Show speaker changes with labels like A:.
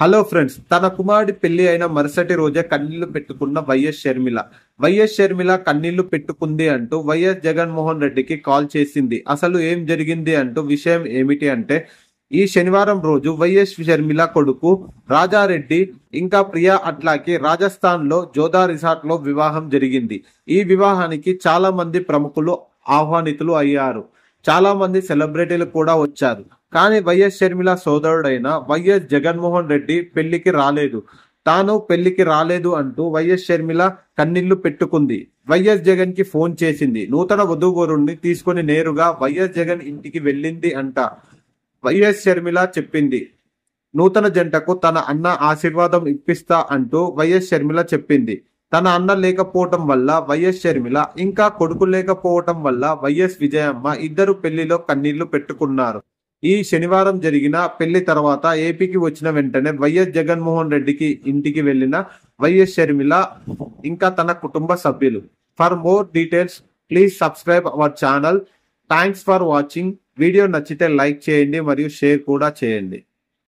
A: Hello friends, తన కుమారుడి పెళ్లి అయిన మరుసటి రోజే కన్నీళ్లు పెట్టుకున్న వైఎస్ షర్మిల కన్నీళ్లు పెట్టుకుంది అంటూ వైఎస్ జగన్మోహన్ రెడ్డికి కాల్ చేసింది. అసలు ఏం జరిగింది అంటూ విషయం ఏమిటి అంటే, ఈ శనివారం రోజు వైఎస్ షర్మిల కొడుకు రాజారెడ్డి ఇంకా ప్రియా అట్లాకి రాజస్థాన్ లో జోధా రిసార్ట్ లో వివాహం జరిగింది. ఈ వివాహానికి చాలా మంది ప్రముఖులు ఆహ్వానితులు అయ్యారు. చాలా మంది సెలబ్రిటీలు కూడా వచ్చారు. కానీ వైఎస్ షర్మిల సోదరుడైన వైఎస్ జగన్మోహన్ రెడ్డి పెళ్లికి రాలేదు. తాను పెళ్లికి రాలేదు అంటూ వైఎస్ షర్మిల కన్నీళ్లు పెట్టుకుంది. వైఎస్ జగన్ కి ఫోన్ చేసింది. నూతన వధూవరుణ్ణి తీసుకుని నేరుగా వైఎస్ జగన్ ఇంటికి వెళ్ళింది అంట. వైఎస్ షర్మిల చెప్పింది, నూతన జంటకు తన అన్న ఆశీర్వాదం ఇప్పిస్తా అంటూ వైఎస్ షర్మిల చెప్పింది. తన అన్న లేకపోవటం వల్ల వైఎస్ షర్మిల, ఇంకా కొడుకు లేకపోవటం వల్ల వైఎస్ విజయమ్మ ఇద్దరు పెళ్లిలో కన్నీళ్లు పెట్టుకున్నారు. ఈ శనివారం జరిగిన పెళ్లి తర్వాత ఏపీకి వచ్చిన వెంటనే వైఎస్ జగన్మోహన్ రెడ్డికి ఇంటికి వెళ్లిన వైఎస్ షర్మిల ఇంకా తన కుటుంబ సభ్యులు. For more details please subscribe our channel. Thanks for watching. Video నచ్చితే లైక్ చేయండి మరియు షేర్ కూడా చేయండి.